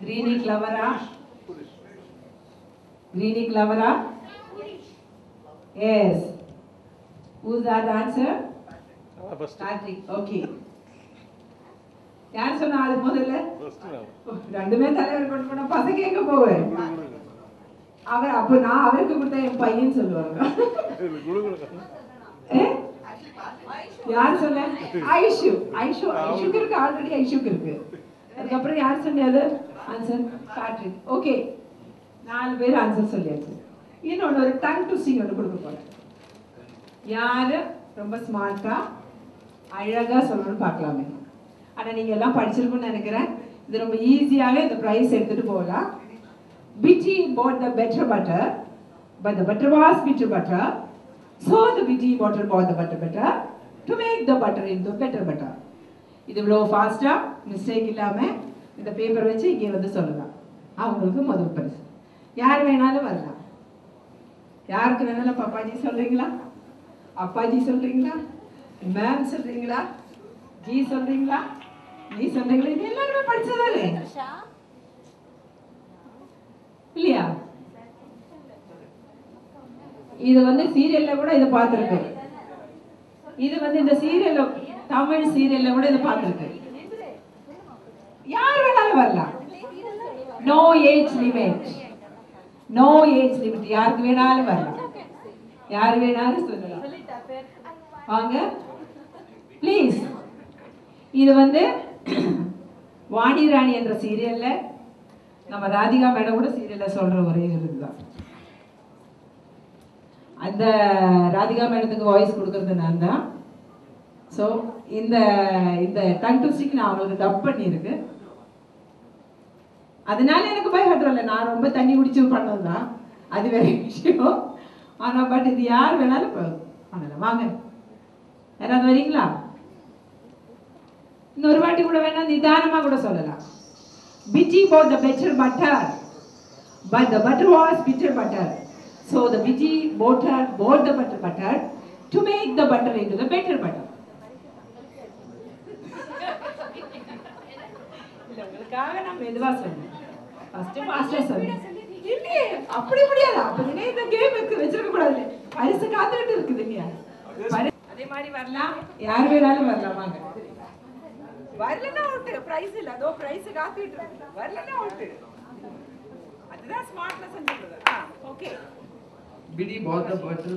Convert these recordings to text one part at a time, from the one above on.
Greeny Clavera. Greeny Clavera. Yes. Who's that answer? Patrick. Okay. யார் சொன்னா அது முதல்ல? ரெண்டுமே தலைவர் கொண்டு போனா பசங்க எங்க போவே? அவர் அப்ப நான் அவருக்கு கொடுத்த என் பையன் சொல்லுவாங்க. யார் சொன்ன? ஐஷுக்கு இருக்கு ஆல்ரெடி ஐஷுக்கு இருக்கு. அதுக்கு அப்புறம் யார் சொன்னது? Answer Patrick. ஓகே. 4 பேர் ஆன்சர் சொல்லியாச்சு. இன்னொன்னு ஒரு டங் ட்விஸ்டிங் ஒன்று கொடுக்க போறேன். யாரு ரொம்ப ஸ்மார்ட்டா அழகா சொல்லணும்னு பார்க்கலாமே. ஆனா நீங்க எல்லாம் படிச்சிருக்கும்னு நினைக்கிறேன். இது ரொம்ப ஈஸியாவே இந்த பிரைஸ் எடுத்துட்டு போகலாம். Bitty bought the better butter, but the butter was bitter butter. So the Bitty bought the butter to make the butter into better butter. இது இவ்வளோ ஃபாஸ்டா மிஸ்டேக் இல்லாம இந்த பேப்பர் வச்சு இங்கே வந்து சொல்லலாம். அவங்களுக்கு முதல் பரிசு. யார் வேணாலும் வரலாம். யாருக்கு வேணாலும் பாப்பாஜி சொல்றீங்களா? அப்பாஜி சொல்றீங்களா? மேம் சொல்றீங்களா? ஜி சொல்றீங்களா? நீ சொல்றீங்களா? இது எல்லாருமே படிச்சதாலே இல்லையா? இது வந்து சீரியல்ல கூட இதை பார்த்துருக்கு. இது வந்து இந்த சீரியல்ல தமிழ் சீரியல்ல கூட இதை பார்த்துருக்கு. யார் வேணாலும் வரலாம். No age limit. No age limit. யாருக்கு வேணாலும் வரலாம். யார் வேணாலும் சொல்லலாம். வாங்க ப்ளீஸ். இது வந்து வாணி ராணி என்ற சீரியல்ல நம்ம ராதிகா மேடம் கூட சீரியல்ல சொல்ற ஒரே இதுதான். அந்த ராதிகா மேடத்துக்கு வாய்ஸ் கொடுக்கறது நான் தான். ஸோ இந்த இந்த டங் ட்விஸ்டிங் நான் அவங்களுக்கு டப் பண்ணியிருக்கு. அதனால எனக்கு பயப்பட்றோம் இல்லை. நான் ரொம்ப தண்ணி குடிச்சு பண்ணதுதான், அது வேற விஷயம். ஆனா பட் இது யார் வேணாலும் பண்ணலாம். வாங்க யாராவது வரீங்களா? இன்னொரு வாட்டி கூட வேணா நிதானமா கூட சொல்லலாம். Bitty bought the better butter, but the butter was bitter butter. So the Bitty bought the butter to make the butter into the better butter. இல்ல உங்களுக்காக நான் மெதுவா சொன்னேன். ஃபர்ஸ்ட் ஃபாஸ்டா சொன்னேன். இல்லையே அப்படி முடியாது. அப்படினே இந்த கேம் வச்சிருக்க கூடாது. பரிசு காத்துட்டு இருக்குது இல்லையா? அதே மாதிரி வரலாம். யார் வேணாலும் வரலாம். வாங்க. வரலன்னா அவுட். பிரைஸ் இல்ல. அதோ பிரைஸ் காத்துட்டு இருக்கு. வரலன்னா அவுட். அதுதான் ஸ்மார்ட்னஸ் சொல்றது. Okay. Bitty bought the butter,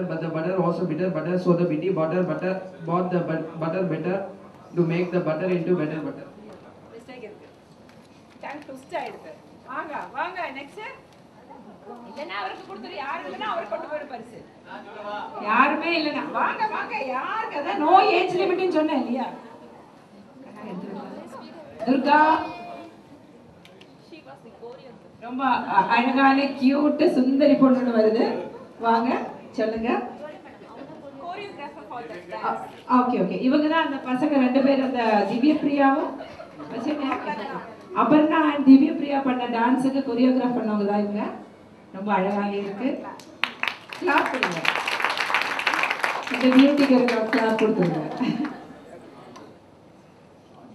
but the butter was bitter butter. So the Bitty bought the butter better to make the butter into better butter. Mistake இருக்கு. Tongue twist ஆயிடுது. வாங்க வாங்க next. இல்லனா அவருக்கு கொடுத்துரு. யார் இல்லனா அவருக்கு கொண்டு போய் பரிசு. யாருமே இல்லனா வாங்க வாங்க. யாருக்கு அத நோ ஏஜ் லிமிட்னு சொன்னேன் இல்லையா? துர்கா ரொம்ப அழகான கியூட் சுந்தரி பொண்ணு வருது. வாங்க சொல்லுங்க. Okay okay. இவங்க தான் அந்த பசங்க 2 பேர். அந்த திவ்ய பிரியாவும் அபர்ணா அண்ட் திவ்ய பிரியா பண்ண டான்ஸுக்கு கொரியோகிராஃப் பண்ணவங்க தான் இவங்க. ரொம்ப அழகாக இருக்கு. கிளாப் பண்ணுங்க. இந்த பியூட்டிக்கு கிளாப் கொடுத்துருங்க.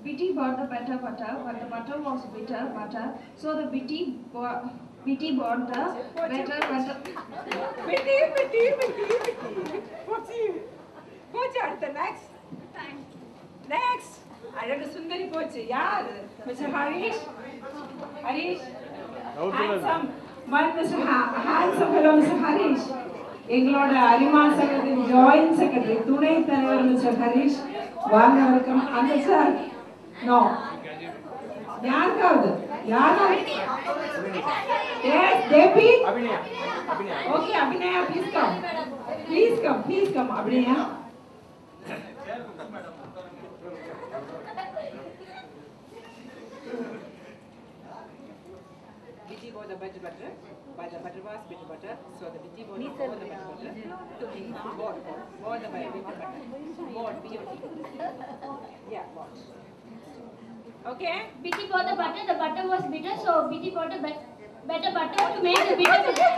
Bitty bought the better butter, but the butter was bitter butter. So the Bitty bought the better butter. Bitty. போச்சு அடுத்த நெக்ஸ்ட். அழகு சுந்தரி போச்சு. யார்? Mister Harish. Handsome hello mister Harish. எங்களோட அரிமா சங்கத்தின் ஜாயின்ட் செக்ரட்டரி துணை தலைவர் மிஸ்டர் ஹரிஷ். வாங்க வெல்கம். அந்த சார் நோ யாருக்காவது Yes, Devi. Okay, Abhinaya, please come. Abhinaya. Bitty bought the butter, but the butter was bitter butter. So the Bitty bought the butter to make bought the butter. Bought. Yeah, bought. Okay. Bitty bought the butter was bitter, so Bitty bought the better butter to make the bitter butter.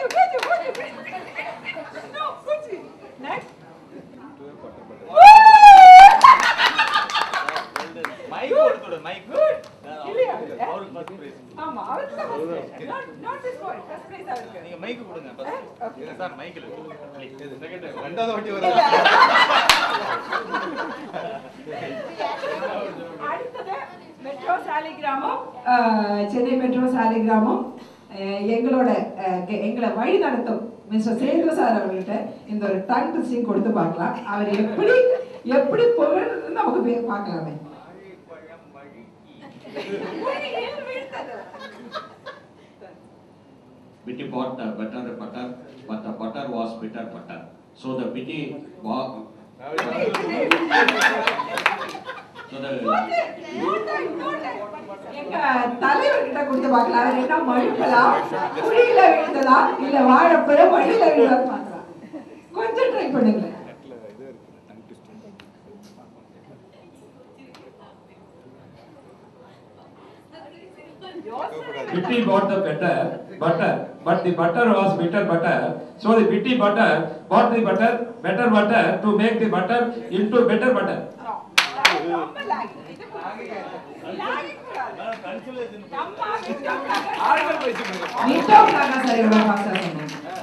No, Puchi. Next. Mic. Good. இல்லையா ஆமா அவருக்கு தான் not this boy first prize அவருக்கு நீங்க mic கொடுங்க first sir மைக்ல second ரெண்டாவது வாட்டி வர அடுத்தது மெட்ரோ சாலிகிராமம் சென்னை மெட்ரோ சாலிகிராமம் எங்களை வழி நடத்தும் மிஸ்டர் சேது சார் அவர்கிட்ட இந்த ஒரு டங் ட்விஸ்டிங் கொடுத்து பார்க்கலாம். அவர் எப்படி புகழ்ந்து நமக்கு பார்க்கலாமே. Bitty bought the butter, but the butter was bitter butter. So the Bitty bought. எங்க தலைவர்கிட்ட கொடுத்து பார்க்கலாம். அவர் என்ன மழுப்பலாம், குழியில விழுந்ததா இல்ல வாழைப்பழம் வழியில விழுந்ததா பார்க்கலாம். கொஞ்சம் ட்ரை பண்ணுங்க. Bitty bought the butter, but the butter was bitter butter. So the Bitty butter bought the better butter to make the butter into better butter.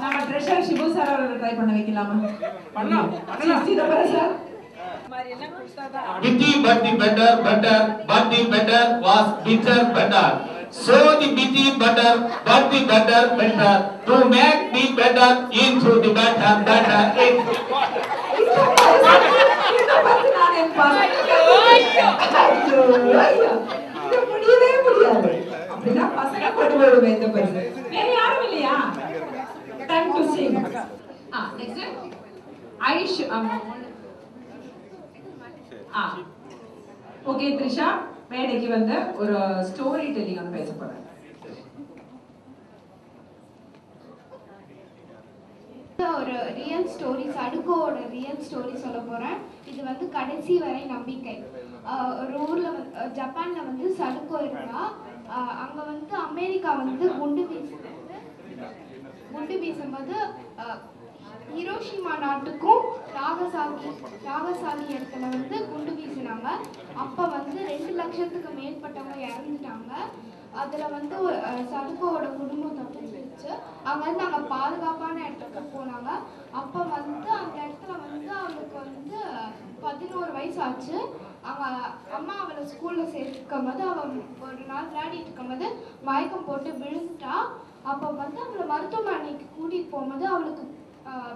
நம்ம ட்ரெஷர் சிபு சார் அவரை ட்ரை பண்ண வைக்கலாமா? பண்ணலாம். Chidambaram sir Bitty but the better was bitter butter. So the Bitty butter but the better to make the better into the better முடியவே முடியாது. அப்படின்னா பசங்க கொண்டு வருவேன் இந்த பரிசு. வேற யாரும் இல்லையா? Time to Singh. Next Aish okay Trisha மேடைக்கு வந்து ஒரு ஸ்டோரி டெல்லிங் வந்து பேச போறேன். ஒரு ரியல் ஸ்டோரி சடுகோட ரியல் ஸ்டோரி சொல்ல போறேன். இது வந்து கடைசி வரை நம்பிக்கை. ஒரு ஊர்ல ஜப்பான்ல வந்து சடுகோ இருந்தா அங்க வந்து அமெரிக்கா வந்து குண்டு வீசும்போது ஹிரோஷிமா நாட்டுக்கும் நாகசாகி இடத்துல வந்து குண்டு வீசினாங்க. அப்ப வந்து 2 லட்சத்துக்கு மேற்பட்டவங்க இறந்துட்டாங்க. அதுல வந்து சடுகோவோட குடும்பம் தப்பிச்சு அங்க வந்து அங்க பாதுகாப்பான இடத்துக்கு போனாங்க. அப்ப வந்து அந்த இடத்துல வந்து அவளுக்கு வந்து 11 வயசு ஆச்சு. அவங்க அம்மா அவளை ஸ்கூல்ல சேர்க்கும் போது அவ ஒரு நாள் விளையாடிட்டு இருக்கும்போது மயக்கம் போட்டு விழுந்துட்டா. அப்ப வந்து அவளை மருத்துவமனைக்கு கூட்டிட்டு போகும்போது அவளுக்கு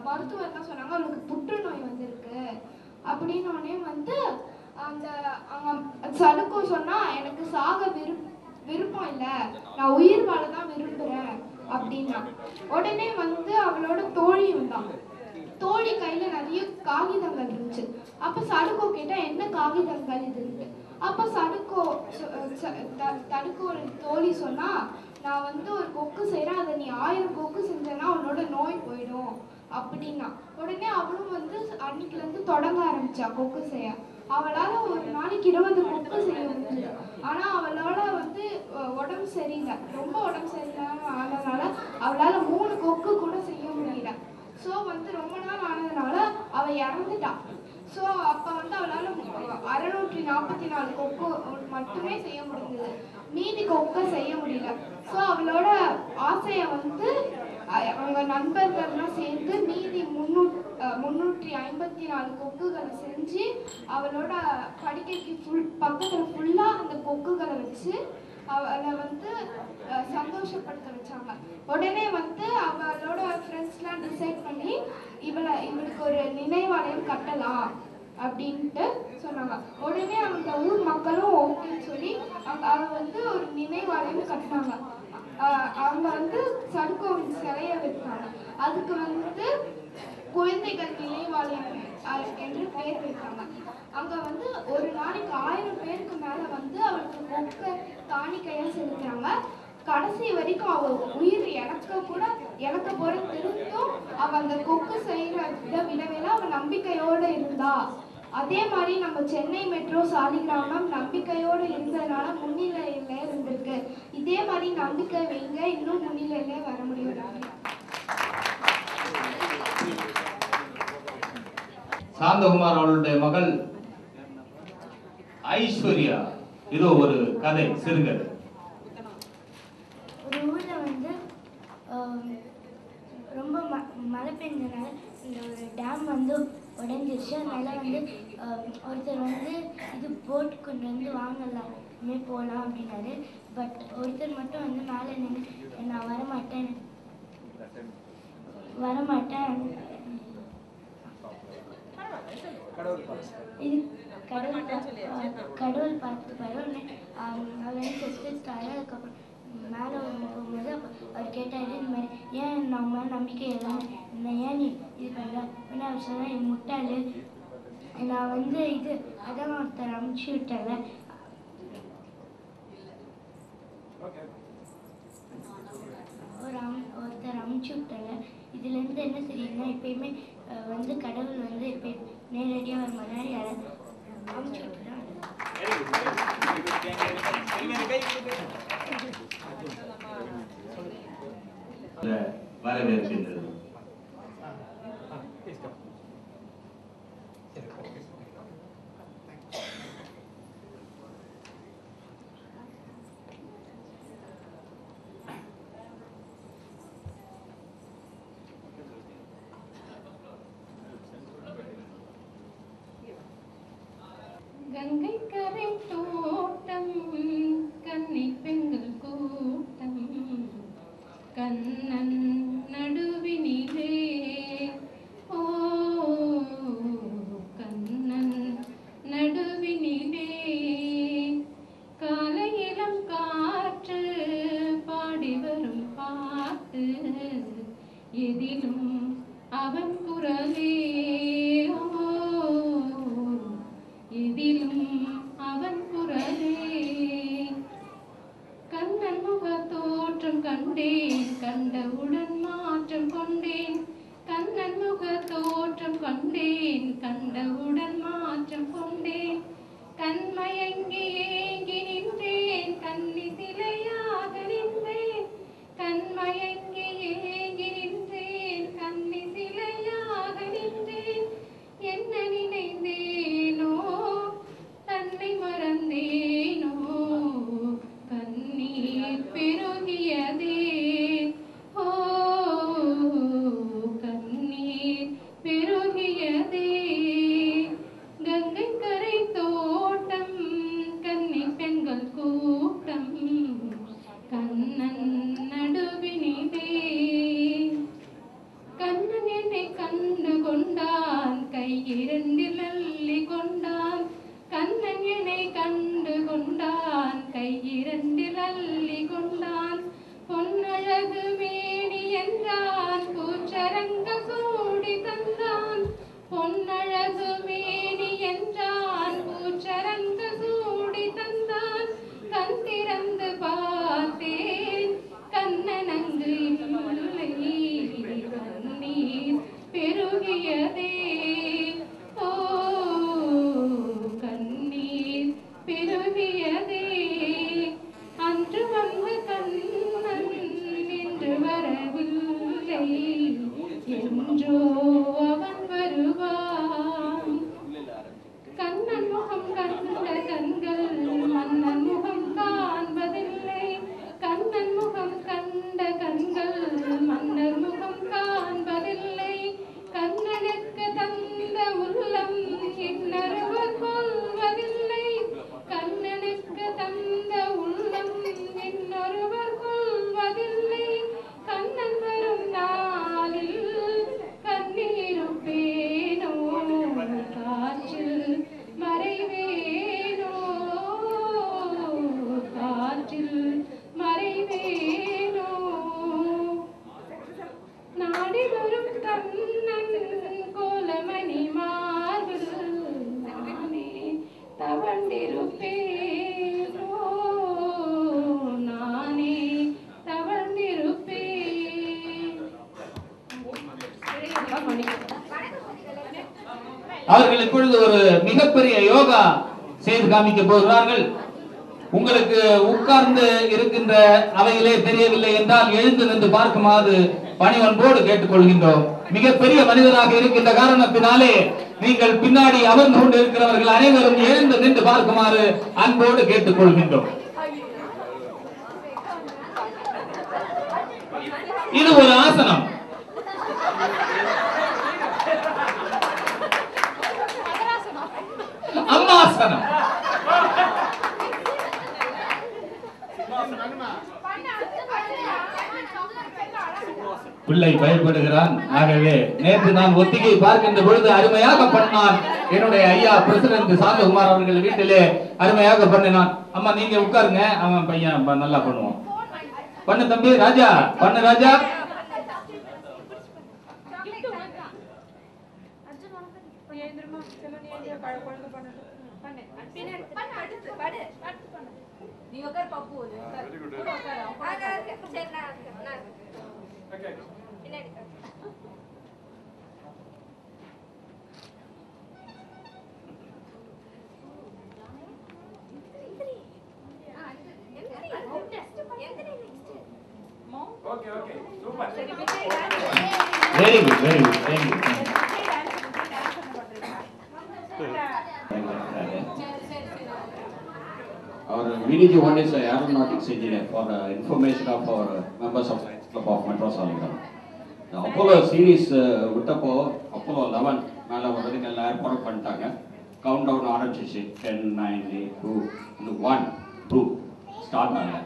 மருத்துவர் என்ன சொன்னாங்க, அவளுக்கு புற்றுநோய் வந்திருக்கு அப்படின்னு உடனே வந்து அந்த சடுகோ சொன்னா எனக்கு சாக விருப்பம் இல்லை, நான் உயிர் வாழ தான் விரும்புறேன் அப்படின்னா. உடனே வந்து அவளோட தோழி வந்தான். தோழி கையில நிறைய காகிதங்கள் இருந்துச்சு. அப்ப சடுகோ கேட்டா என்ன காகிதங்கள் இதுன்ட்டு. அப்ப தடுக்கோட தோழி சொன்னா, நான் வந்து ஒரு கொக்கு செய்யறேன், அதை நீ 1000 கொக்கு செஞ்சேன்னா உன்னோட நோய் போயிடும் அப்படின்னா. உடனே அவளும் வந்து அன்னைக்குல இருந்து தொடங்க ஆரம்பிச்சா கொக்கு செய்ய. அவளால ஒரு நாளைக்கு 20 கொக்கு செய்ய முடிஞ்சது. ஆனா அவளால வந்து உடம்பு சரியில்லை, ரொம்ப உடம்பு சரியில்லாம ஆனதுனால அவளால 3 கொக்கு கூட செய்ய முடியல. ஸோ வந்து ரொம்ப நாள் ஆனதுனால அவ இறந்துட்டா. ஸோ அப்ப வந்து அவளால 644 கொக்கு மட்டுமே செய்ய முடிஞ்சது, மீதி கொக்கை செய்ய முடியல. ஸோ அவளோட ஆசையை வந்து அவங்க நண்பர்கள்லாம் சேர்ந்து மீதி 354 கொக்குகளை செஞ்சு அவளோட படுக்கைக்கு பக்கத்துல ஃபுல்லா அந்த கொக்குகளை வச்சு அவளை வந்து சந்தோஷப்படுத்த வச்சாங்க. உடனே வந்து அவளோட ஃப்ரெண்ட்ஸ்லாம் டிசைட் பண்ணி இவளுக்கு ஒரு நினைவாலயம் கட்டலாம் அப்படின்ட்டு சொன்னாங்க. உடனே அந்த ஊர் மக்களும் ஓகேன்னு சொல்லி அவ வந்து ஒரு நினைவாலயம் கட்டினாங்க. அவங்க வந்து சடுகோவின் சிலையை வைத்தாங்க. அதுக்கு வந்து குழந்தைகள் நினைவாலயம் என்று பெயர் வைத்தாங்க. அங்க வந்து ஒரு நாளைக்கு 1000 பேருக்கு மேல வந்து அவளுக்கு கொக்கை காணிக்கையா செலுத்துறாங்க. கடைசி வரைக்கும் அவ உயிர் இழக்க போற திருத்தும் அவ அந்த கொக்கு செய்யற விடவேல அவ நம்பிக்கையோட இருந்தா. அதே மாதிரி நம்ம சென்னை மெட்ரோ சாலிகிராமம் நம்பிக்கையோடு இருந்ததுனால முன்னிலையில இருந்திருக்கு. இதே மாதிரி நம்பிக்கை வைங்க, இன்னும் முன்னிலையில வர முடியும். சாந்தகுமார் அவர்களுடைய மகள் ஐஸ்வர்யா, இது ஒரு கதை சிறுகதை. பெஞ்சனால இந்த ஒரு டேம் வந்து உடஞ்சிருச்சு. அதனால வந்து ஒருத்தர் வந்து இது போட் கொண்டு வந்து வாங்கலாமே போகலாம் அப்படின்னாரு. பட் ஒருத்தர் மட்டும் வந்து மேலே நின்று நான் வரமாட்டேன் இது கடவுள் பார்த்துப்பாரு. அவர் வந்து செத்துட்டாரு. அதுக்கப்புறம் மேலே போகும்போது அப்போ அவர் கேட்டார், இந்த மாதிரி ஏன் நம்ம நம்பிக்கை எல்லாம் ஏன் நீ இது பண்ணுற அப்படின்னு அவர் சொன்னால் என் முட்டாள் நான் வந்து இது அதான் ஒருத்தர் அமுச்சு விட்டாங்க. ஒருத்தர் அமுச்சு விட்டாங்க. இதுலேருந்து என்ன தெரியுதுன்னா எப்பயுமே வந்து கடவுள் வந்து எப்பயும் நேரடியாக வர மாதிரி யாரை அமுச்சு விட்டுறாங்க. வரவேற்கின்றது. கங்கை கரை தோட்டம் கன்னி பெண்கள் கூட்டம் கண்ணன் நடுவினிலே ஓ கண்ணன் நடுவினிலே காலையிலம் காற்று பாடி வரும் பாட்டு எதிலும் அவன் குரலே எதிலும் அவன் குரலே கண்ணன் முக தோற்றம் கண்டேன் கண்டவுடன் மாற்றம் கொண்டேன் கண்ணன் முக தோற்றம் கண்டேன் கண்டவுடன் மாற்றம் கொண்டேன் கண்மயங்கி ஏங்கி நின்றேன் கன்னி சிலையாக நின்றேன் கண்மயங்கி ஏங்கி நின்றேன் கன்னி சிலையாக நின்றேன் என்ன நினைந்தேனோ தன்னை மறந்தேனோ கண்ணீர் பெருகியதே ஓ கண்ணீர் பெருகியதே கங்கை கரை தோட்டம் கன்னி பெண்கள் கூட்டம் கண்ணன் நடுவினிலே கண்ணன் என்னை கண்டு கொண்டான் கையிரண்டில் அள்ளி கொண்டான் கண்ணன் என்னை கண்டு கொண்டான் கையிரண்டில் அள்ளி கொண்டான் பொன்னழகு மேனி என்றான் பூச்சரங்க சூடி தந்தான் பொன்னழகு மேனி என்றான் பூச்சரங்க சூடி தந்தான் கண் திறந்து பார்த்தேன் கண்ணன் அங்கு இல்லை கண்ணீர் பெருகியதே ஓ கண்ணீர் பெருகியதே அன்று வந்த கண்ணன் இன்று வரவில்லை என்றோ அவன் வருவான் கண்ணன் முகம் கண்ட கண்கள் மன்னன் முகம் காண்பதில்லை கண்ணன் முகம் கண்ட கண்கள் மன்னர் முகம் காண்பதில்லை கண்ணனுக்கு தந்த உள்ளம் இன்னொருவர் கொள்வதில்லை கண்ணனுக்கு தந்த உள்ளம் இன்னொருவர் கொள்வதில்லை கண்ணன் வரும் நாளில் கண்ணீரும் பேனோ காற்றில் மறைவேனோ காற்றில் மறைவேனோ நாடி வரும் கண்ணன் கோலமணி மார்பில் நானே தவழ்ந்திருப்பேனோ நானே தவழ்ந்திருப்பேன். அவர்கள் இப்பொழுது ஒரு மிகப்பெரிய யோகா செய்து காமிக்க போகிறார்கள். உங்களுக்கு உட்கார்ந்து இருக்கின்ற அவையிலே தெரியவில்லை என்றால் எழுந்து நின்று பார்க்குமாறு பணிவன்போடு கேட்டுக்கொள்கின்றோம். மிகப்பெரிய மனிதராக இருக்கின்ற காரணத்தினாலே நீங்கள் பின்னாடி அமர்ந்து கொண்டு இருக்கிறவர்கள் அனைவரும் எழுந்து நின்று பார்க்குமாறு அன்போடு கேட்டுக்கொள்கின்றோம். இது ஒரு ஆசனம். பிள்ளை பயப்படுகிறான். ஆகவே நேற்று நான் ஒத்திகை பார்க்கின்ற பொழுது அருமையாக பண்ணான். என்னுடைய ஐயா பிரசிடென்ட் சாந்தகுமார் அவர்கள் வீட்டிலே அருமையாக பண்ணினான். அம்மா நீங்க உட்காருங்க, அவன் பையன் நல்லா பண்ணுவான். பண்ணு தம்பி ராஜா, பண்ணு ராஜா. Okay, okay, super. Very good, very good. Thank you. Our VDG one is aeronautics engineer for information of our members of Science Club of Metro Saligram. The Apollo series விட்டப்போ Apollo 11 மேலே வர்றதுக்கு எல்லாம் ஏற்பாடு பண்ணிட்டாங்க. கவுண்ட் டவுன் ஆரம்பிச்சிச்சு 10, 9, 8, 2, 1, 2 start ஆகல.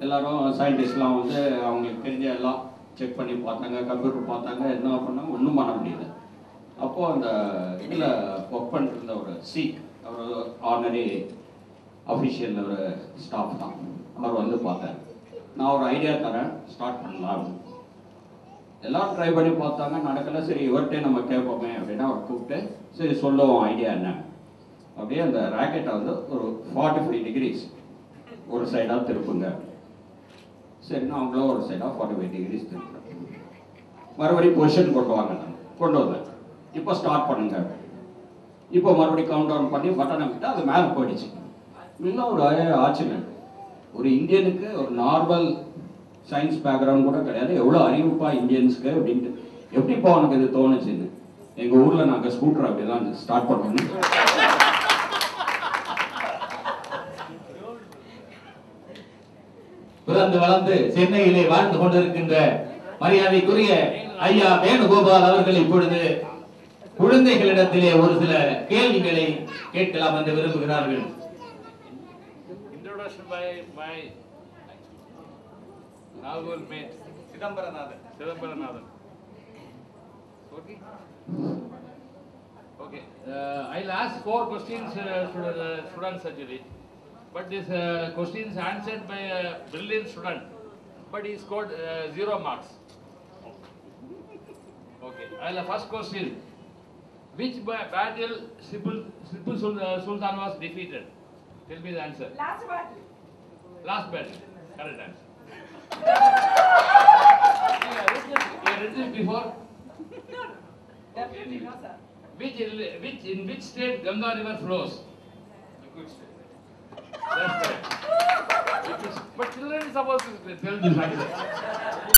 எல்லாரும் சயின்டிஸ்ட்லாம் வந்து அவங்களுக்கு தெரிஞ்ச எல்லாம் செக் பண்ணி பார்த்தாங்க, கம்ப்யூட்டர் பார்த்தாங்க, என்ன பண்ணாங்க ஒன்றும் பண்ண முடியல. அப்போது அந்த இதில் ஒர்க் பண்ணிட்டு இருந்த ஒரு அவர் ஆர்டினரி அஃபிஷியல் ஒரு ஸ்டாஃப் தான். அவர் வந்து பார்த்தார், நான் ஒரு ஐடியா தரேன், ஸ்டார்ட் பண்ணலாம். எல்லோரும் ட்ரை பண்ணி பார்த்தாங்க, நடக்கலை. சரி இவர்கிட்டே நம்ம கேட்போமே அப்படின்னா அவர் கூப்பிட்டு சரி சொல்லுவோம் ஐடியா என்ன. அப்படியே அந்த ராக்கெட்டை வந்து ஒரு 45 degrees ஒரு சைடாக திருப்புங்க. சரின்னா அவங்களும் ஒரு சைடாக 45 degrees திருப்புங்க. மறுபடியும் பொசிஷன் கொண்டு வந்தேன். இப்போ ஸ்டார்ட் பண்ணுங்க. இப்போ மறுபடியும் கவுண்ட் டவுன் பண்ணி பட்டனை விட்டு அது மேலே போயிடுச்சு. இன்னும் ஒரு ஆச்சரியம், ஒரு இந்தியனுக்கு ஒரு நார்மல் சயின்ஸ் பேக்ரவுண்ட் கூட கிடையாது, எவ்வளோ அறிவுப்பா இந்தியன்ஸுக்கு அப்படின்ட்டு. எப்படிப்பா உனக்கு இது தோணுச்சுன்னு. எங்கள் ஊரில் நாங்கள் ஸ்கூட்டர் அப்படி தான் ஸ்டார்ட் பண்ணணும். பிறந்து வளர்ந்து சென்னையிலே வாழ்ந்து கொண்டிருக்கின்ற மரியாதைக்குரிய ஐயா வேணுகோபால் அவர்கள் இப்பொழுது குழந்தைகளிடத்திலே ஒரு சில கேள்விகளை கேட்கலாம் என்று விரும்புகிறார்கள். Introduction by my Nagul mate Chidambaranathan. Okay. Okay. I'll ask 4 questions students actually, but this questions answered by a brilliant student, but he scored 0 marks. Okay. I'll first question. Which battle Tipu Sultan was defeated? Tell me the answer. Last battle. Correct answer. You read this before? No. Definitely not, sir. In which state Ganga River flows? Good state. That's right. But children are supposed to tell this answer.